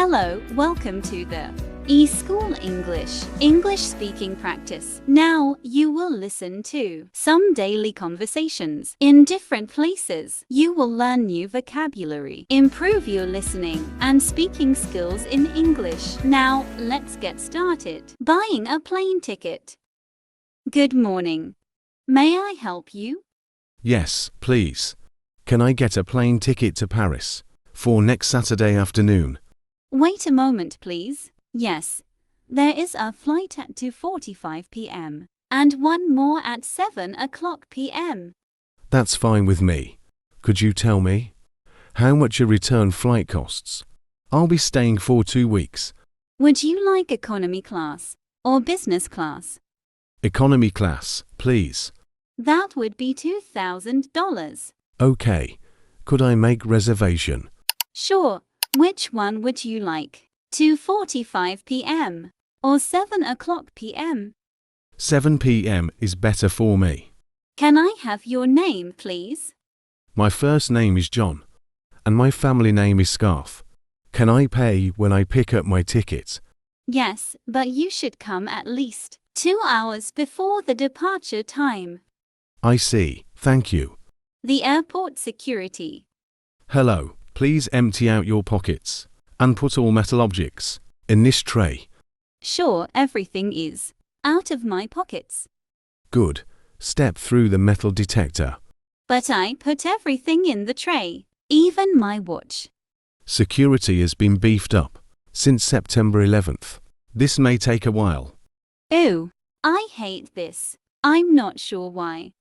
Hello, welcome to the eSchool English speaking practice. Now you will listen to some daily conversations in different places. You will learn new vocabulary, improve your listening and speaking skills in English. Now let's get started. Buying a plane ticket. Good morning. May I help you? Yes, please. Can I get a plane ticket to Paris for next Saturday afternoon? Wait a moment, please. Yes, there is a flight at 2:45 p.m. and one more at 7 o'clock p.m. That's fine with me. Could you tell me how much a return flight costs? I'll be staying for 2 weeks. Would you like economy class or business class? Economy class, please. That would be $2,000. Okay. Could I make reservation? Sure. Which one would you like? 2:45 p.m. or 7 o'clock p.m.? 7 p.m. is better for me. Can I have your name, please? My first name is John, and my family name is Scarf. Can I pay when I pick up my ticket? Yes, but you should come at least 2 hours before the departure time. I see. Thank you. The airport security. Hello. Please empty out your pockets and put all metal objects in this tray. Sure, everything is out of my pockets. Good. Step through the metal detector. But I put everything in the tray, even my watch. Security has been beefed up since September 11th. This may take a while. Oh, I hate this. I'm not sure why.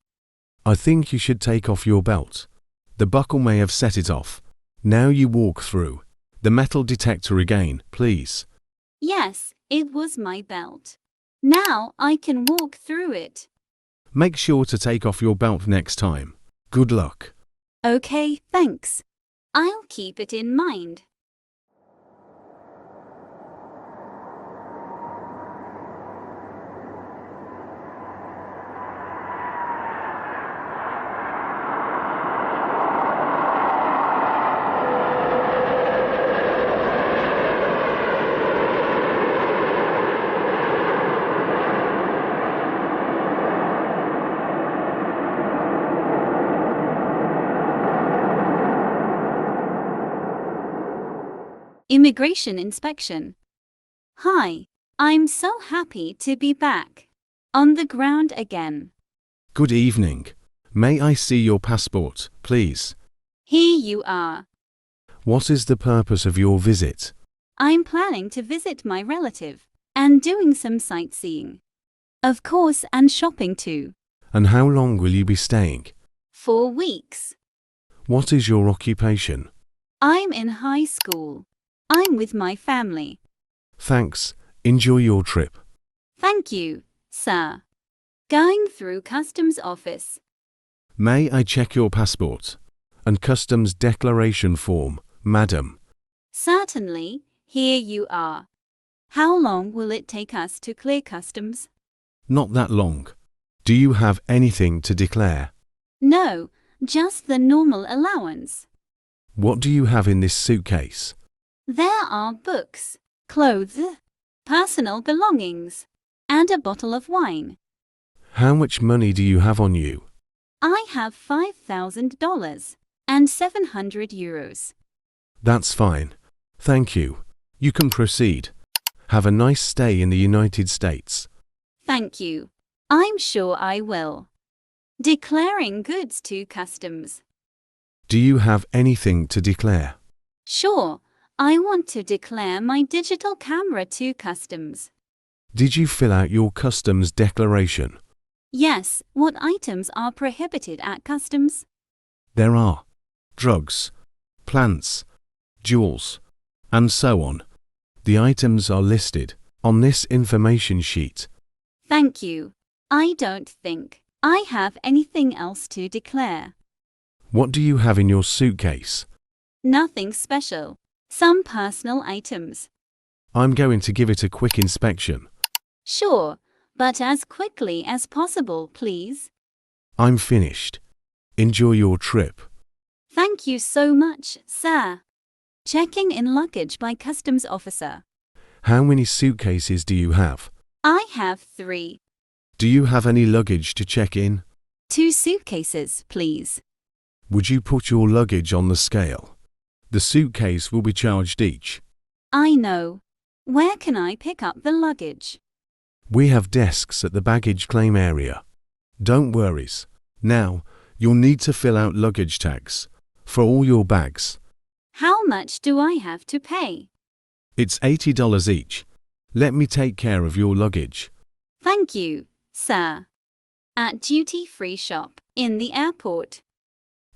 I think you should take off your belt. The buckle may have set it off. Now you walk through the metal detector again, please. Yes, it was my belt. Now I can walk through it. Make sure to take off your belt next time. Good luck. Okay, thanks. I'll keep it in mind. Immigration inspection. Hi, I'm so happy to be back on the ground again. Good evening. May I see your passport, please? Here you are. What is the purpose of your visit? I'm planning to visit my relative and doing some sightseeing. Of course, and shopping too. And how long will you be staying? 4 weeks. What is your occupation? I'm in high school. I'm with my family. Thanks. Enjoy your trip. Thank you, sir. Going through customs office. May I check your passport and customs declaration form, madam? Certainly, here you are. How long will it take us to clear customs? Not that long. Do you have anything to declare? No, just the normal allowance. What do you have in this suitcase? There are books, clothes, personal belongings, and a bottle of wine. How much money do you have on you? I have $5,000 and 700 euros. That's fine. Thank you. You can proceed. Have a nice stay in the United States. Thank you. I'm sure I will. Declaring goods to customs. Do you have anything to declare? Sure. I want to declare my digital camera to customs. Did you fill out your customs declaration? Yes, what items are prohibited at customs? There are drugs, plants, jewels, and so on. The items are listed on this information sheet. Thank you. I don't think I have anything else to declare. What do you have in your suitcase? Nothing special. Some personal items. I'm going to give it a quick inspection. Sure, but as quickly as possible, please. I'm finished. Enjoy your trip. Thank you so much, sir. Checking in luggage by customs officer. How many suitcases do you have? I have 3. Do you have any luggage to check in? 2 suitcases, please. Would you put your luggage on the scale? The suitcase will be charged each. I know. Where can I pick up the luggage? We have desks at the baggage claim area. Don't worry. Now, you'll need to fill out luggage tags for all your bags. How much do I have to pay? It's $80 each. Let me take care of your luggage. Thank you, sir. At duty-free shop in the airport.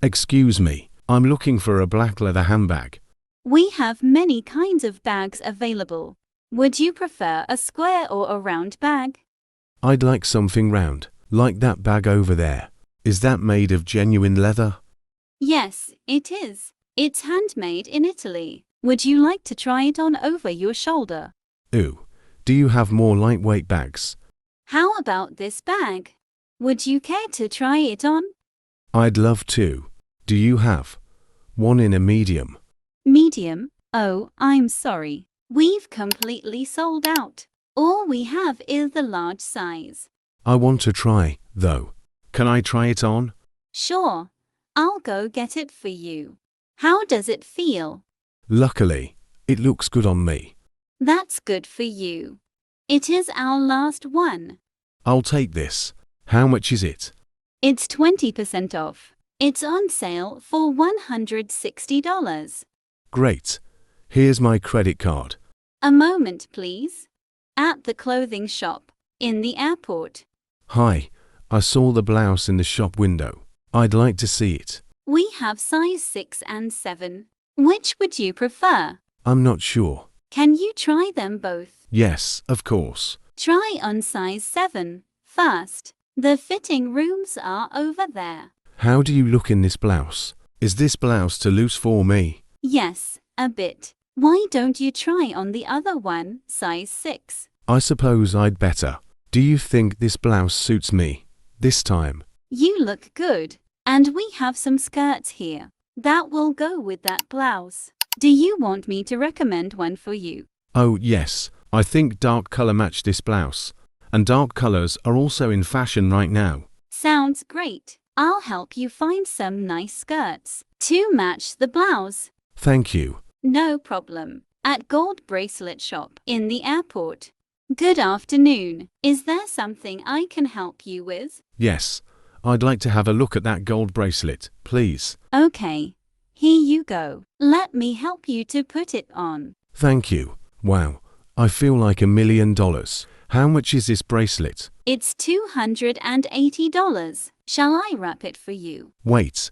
Excuse me, I'm looking for a black leather handbag. We have many kinds of bags available. Would you prefer a square or a round bag? I'd like something round, like that bag over there. Is that made of genuine leather? Yes, it is. It's handmade in Italy. Would you like to try it on over your shoulder? Ooh, do you have more lightweight bags? How about this bag? Would you care to try it on? I'd love to. Do you have one in a medium? Medium? Oh, I'm sorry. We've completely sold out. All we have is the large size. I want to try, though. Can I try it on? Sure. I'll go get it for you. How does it feel? Luckily, it looks good on me. That's good for you. It is our last one. I'll take this. How much is it? It's 20% off. It's on sale for $160. Great. Here's my credit card. A moment, please. At the clothing shop in the airport. Hi, I saw the blouse in the shop window. I'd like to see it. We have size 6 and 7. Which would you prefer? I'm not sure. Can you try them both? Yes, of course. Try on size 7 first. The fitting rooms are over there. How do you look in this blouse? Is this blouse too loose for me? Yes, a bit. Why don't you try on the other one, size 6? I suppose I'd better. Do you think this blouse suits me this time? You look good. And we have some skirts here that will go with that blouse. Do you want me to recommend one for you? Oh, yes. I think dark color match this blouse. And dark colors are also in fashion right now. Sounds great. I'll help you find some nice skirts to match the blouse. Thank you. No problem. At Gold Bracelet shop in the airport. Good afternoon. Is there something I can help you with? Yes. I'd like to have a look at that gold bracelet, please. Okay. Here you go. Let me help you to put it on. Thank you. Wow. I feel like $1 million. How much is this bracelet? It's $280. Shall I wrap it for you? Wait.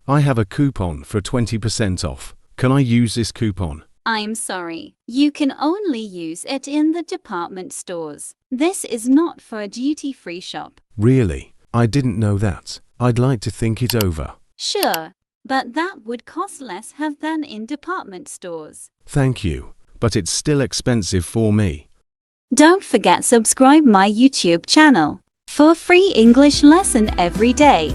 I have a coupon for 20% off. Can I use this coupon? I'm sorry. You can only use it in the department stores. This is not for a duty-free shop. Really? I didn't know that. I'd like to think it over. Sure, but that would cost less than in department stores. Thank you, but it's still expensive for me. Don't forget subscribe my YouTube channel for free English lesson every day.